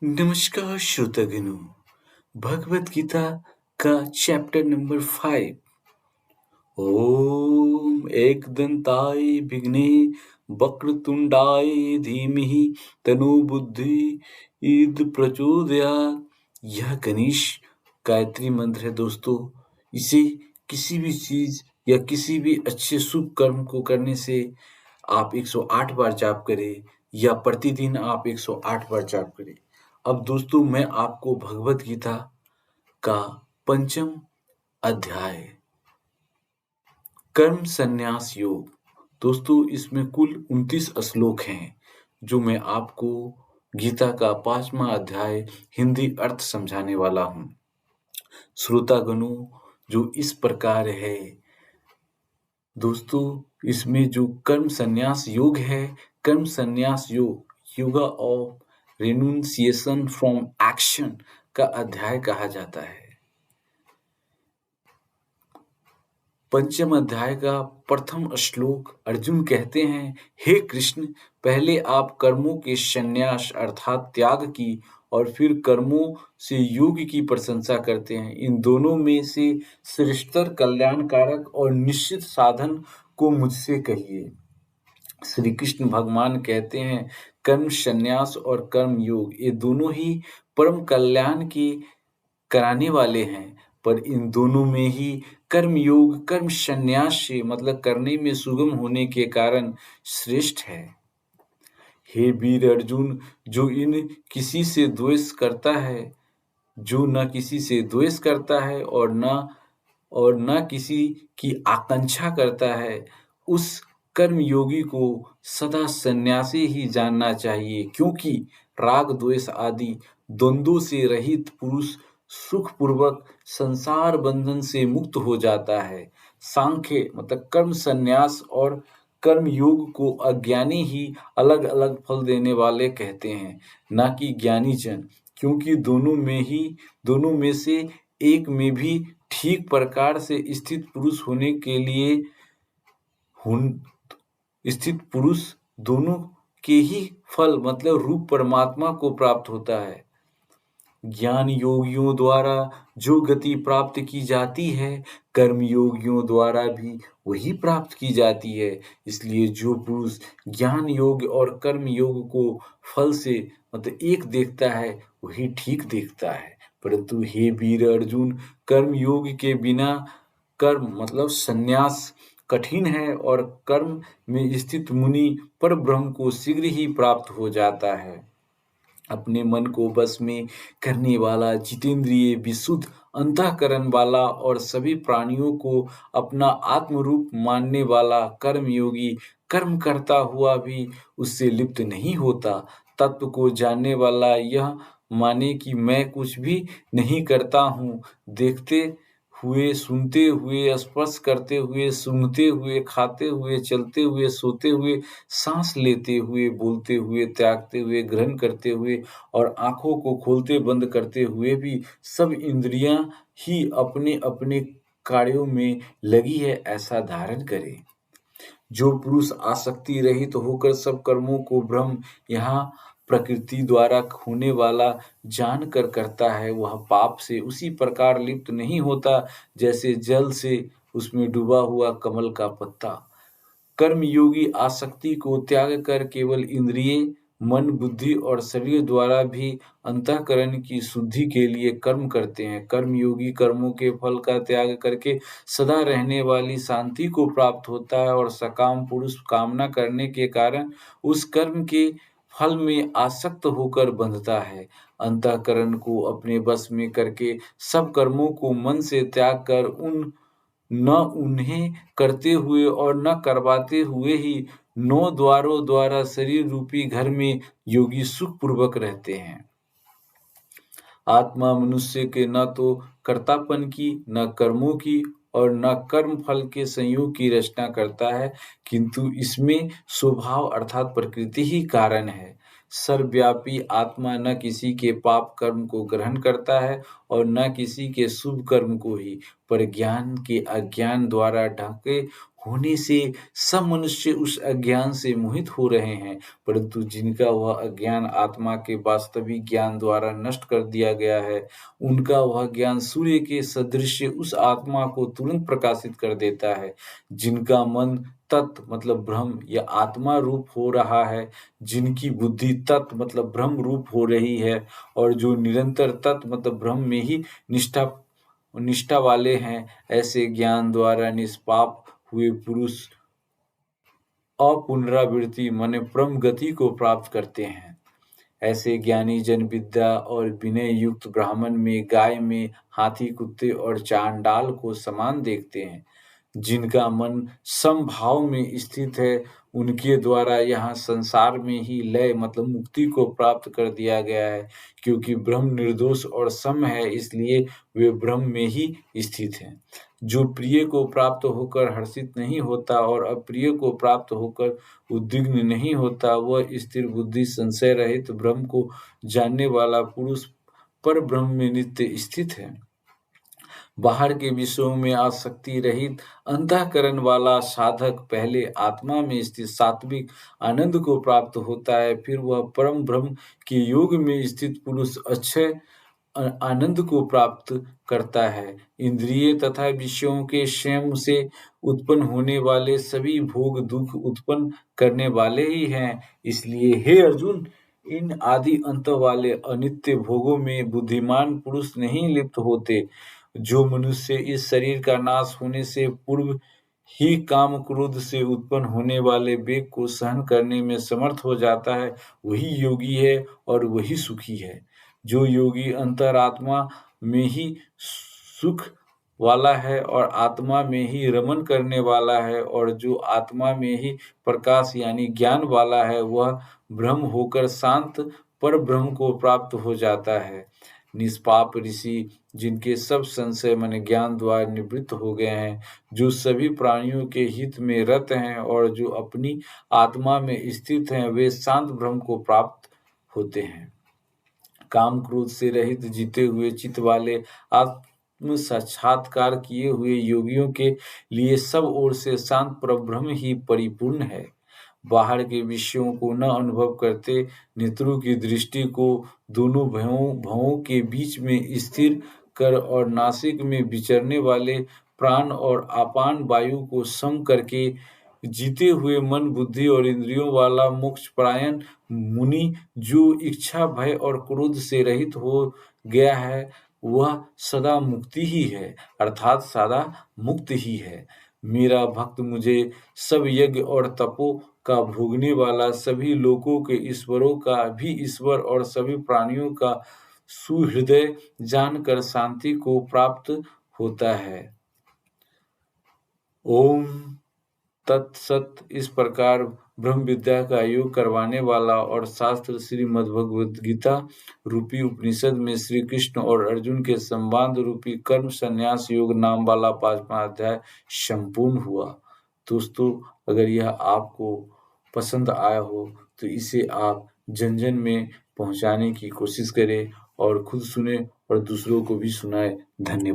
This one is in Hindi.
नमस्कार श्रोतागणों, भगवत गीता का चैप्टर नंबर 5। ओम एकदंताय विघ्ने वक्रतुंडाय धीमहि तनो बुद्धि ईद प्रचोदयात्। यह गणेश गायत्री मंत्र है दोस्तों। इसे किसी भी चीज या किसी भी अच्छे शुभ कर्म को करने से आप 108 बार जाप करें या प्रतिदिन आप 108 बार जाप करें। अब दोस्तों मैं आपको भगवत गीता का पंचम अध्याय कर्म संन्यास योग। दोस्तों इसमें कुल 29 श्लोक हैं जो मैं आपको गीता का 5वां अध्याय हिंदी अर्थ समझाने वाला हूँ। श्रोतागणों जो इस प्रकार है दोस्तों, इसमें जो कर्म संन्यास योग है, कर्म संन्यास योग योगा ऑफ रिनुंसिएशन फ्रॉम एक्शन का अध्याय कहा जाता है। पंचम अध्याय का प्रथम श्लोक अर्जुन कहते हैं, हे कृष्ण, पहले आप कर्मों के संन्यास अर्थात त्याग की और फिर कर्मों से योग की प्रशंसा करते हैं। इन दोनों में से श्रेष्ठतर कल्याणकारक और निश्चित साधन को मुझसे कहिए। श्री कृष्ण भगवान कहते हैं, कर्म संन्यास और कर्म योग ये दोनों ही परम कल्याण की कराने वाले हैं, पर इन दोनों में ही कर्म योग कर्म संन्यास से मतलब करने में सुगम होने के कारण श्रेष्ठ है। हे वीर अर्जुन, जो इन किसी से द्वेष करता है, जो न किसी से द्वेष करता है और न किसी की आकांक्षा करता है, उस कर्म योगी को सदा सन्यासी ही जानना चाहिए, क्योंकि राग द्वेष आदि द्वंद्वों से रहित पुरुष सुखपूर्वक संसार बंधन से मुक्त हो जाता है। सांख्य मतलब कर्म संन्यास और कर्म योग को अज्ञानी ही अलग अलग फल देने वाले कहते हैं, ना कि ज्ञानी जन, क्योंकि दोनों में से एक में भी ठीक प्रकार से स्थित पुरुष दोनों के ही फल मतलब रूप परमात्मा को प्राप्त होता है। ज्ञान योगियों द्वारा जो गति प्राप्त की जाती है, कर्म योगियों द्वारा भी वही प्राप्त की जाती है। इसलिए जो पुरुष ज्ञान योग और कर्म योग को फल से मतलब एक देखता है, वही ठीक देखता है। परंतु हे वीर अर्जुन, कर्म योग के बिना कर्म मतलब संन्यास कठिन है और कर्म में स्थित मुनि पर ब्रह्म को शीघ्र ही प्राप्त हो जाता है। अपने मन को वश में करने वाला, जितेंद्रिय, विशुद्ध अंतःकरण वाला और सभी प्राणियों को अपना आत्मरूप मानने वाला कर्मयोगी कर्म करता हुआ भी उससे लिप्त नहीं होता। तत्व को जानने वाला यह माने कि मैं कुछ भी नहीं करता हूँ, देखते हुए, सुनते हुए, स्पर्श करते हुए, सूंघते हुए, खाते हुए, चलते हुए, सोते हुए, सांस लेते हुए, बोलते हुए, त्यागते हुए, ग्रहण करते हुए और आंखों को खोलते बंद करते हुए भी सब इंद्रियां ही अपने अपने कार्यों में लगी है, ऐसा धारण करे। जो पुरुष आसक्ति रहित होकर सब कर्मों को ब्रह्म यहाँ प्रकृति द्वारा होने वाला जान कर करता है, वह पाप से उसी प्रकार लिप्त नहीं होता जैसे जल से उसमें डूबा हुआ कमल का पत्ता। कर्मयोगी आसक्ति को त्याग कर केवल इंद्रिय, मन, बुद्धि और शरीर द्वारा भी अंतःकरण की शुद्धि के लिए कर्म करते हैं। कर्मयोगी कर्मों के फल का त्याग करके सदा रहने वाली शांति को प्राप्त होता है और सकाम पुरुष कामना करने के कारण उस कर्म के फल में आसक्त होकर बंधता है। अंतःकरण को अपने वश में करके सब कर्मों को मन से त्याग कर न उन्हें करते हुए और न करवाते हुए ही 9 द्वारों द्वारा शरीर रूपी घर में योगी सुखपूर्वक रहते हैं। आत्मा मनुष्य के न तो कर्तापन की, न कर्मों की और न कर्म फल के संयोग की रचना करता है, किंतु इसमें स्वभाव अर्थात प्रकृति ही कारण है। सर्वव्यापी आत्मा न किसी के पाप कर्म को ग्रहण करता है और न किसी के शुभ कर्म को ही, पर ज्ञान के अज्ञान द्वारा ढके होने से सब मनुष्य उस अज्ञान से मोहित हो रहे हैं, परंतु जिनका वह अज्ञान आत्मा के वास्तविक ज्ञान द्वारा नष्ट कर दिया गया है, उनका वह ज्ञान सूर्य के सदृश उस आत्मा को तुरंत प्रकाशित कर देता है। जिनका मन तत् मतलब ब्रह्म या आत्मा रूप हो रहा है, जिनकी बुद्धि तत् मतलब ब्रह्म रूप हो रही है और जो निरंतर तत् मतलब ब्रह्म में ही निष्ठा वाले हैं, ऐसे ज्ञान द्वारा निष्पाप हुए पुरुष अपुनरावृत्ति माने परम गति को प्राप्त करते हैं। ऐसे ज्ञानी जन विद्या और विनय युक्त ब्राह्मण में, गाय में, हाथी, कुत्ते और चांडाल को समान देखते हैं। जिनका मन समभाव में स्थित है, उनके द्वारा यहाँ संसार में ही लय मतलब मुक्ति को प्राप्त कर दिया गया है। क्योंकि ब्रह्म निर्दोष और सम है, इसलिए वे ब्रह्म में ही स्थित हैं। जो प्रिय को प्राप्त होकर हर्षित नहीं होता और अप्रिय को प्राप्त होकर उद्विग्न नहीं होता, वह स्थिर बुद्धि संशय रहित ब्रह्म को जानने वाला पुरुष पर ब्रह्म में नित्य स्थित है। बाहर के विषयों में आसक्ति रहित अंतःकरण वाला साधक पहले आत्मा में स्थित सात्विक आनंद को प्राप्त होता है, फिर वह परम ब्रह्म के योग में स्थित पुरुष अक्षय आनंद को प्राप्त करता है। इंद्रिय तथा विषयों के स्वयं से उत्पन्न होने वाले सभी भोग दुख उत्पन्न करने वाले ही हैं। इसलिए हे अर्जुन, इन आदि अंत वाले अनित्य भोगों में बुद्धिमान पुरुष नहीं लिप्त होते। जो मनुष्य इस शरीर का नाश होने से पूर्व ही काम क्रोध से उत्पन्न होने वाले वेग को सहन करने में समर्थ हो जाता है, वही योगी है और वही सुखी है। जो योगी अंतरात्मा में ही सुख वाला है और आत्मा में ही रमन करने वाला है और जो आत्मा में ही प्रकाश यानी ज्ञान वाला है, वह ब्रह्म होकर शांत पर ब्रह्म को प्राप्त हो जाता है। निष्पाप ऋषि, जिनके सब संशय मन ज्ञान द्वारा निवृत्त हो गए हैं, जो सभी प्राणियों के हित में रत हैं और जो अपनी आत्मा में स्थित हैं, वे शांत ब्रह्म को प्राप्त होते हैं। काम क्रोध से रहित जीते हुए चित्त वाले आत्म साक्षात्कार किए हुए योगियों के लिए सब ओर से शांत परब्रह्म ही परिपूर्ण है। बाहर के विषयों को न अनुभव करते नेत्रों की दृष्टि को दोनों भवों के बीच में स्थिर कर और नासिक में विचरने वाले प्राण और अपान वायु को सम करके जीते हुए मन बुद्धि और इंद्रियों वाला मोक्षपरायण मुनि, जो इच्छा भय और क्रोध से रहित हो गया है, वह सदा मुक्ति ही है, अर्थात सदा मुक्त ही है। मेरा भक्त मुझे सब यज्ञ और तपों का भोगने वाला, सभी लोकों के ईश्वरों का भी ईश्वर और सभी प्राणियों का सुहृदय जानकर शांति को प्राप्त होता है। ओम तत्सत। इस प्रकार ब्रह्म विद्या का योग करवाने वाला और शास्त्र श्रीमद् भगवद गीता रूपी उपनिषद में श्री कृष्ण और अर्जुन के संवाद रूपी कर्म संन्यास योग नाम वाला 5वां अध्याय संपूर्ण हुआ। दोस्तों, अगर यह आपको पसंद आया हो तो इसे आप जन जन में पहुंचाने की कोशिश करें और खुद सुने और दूसरों को भी सुनाएं। धन्यवाद।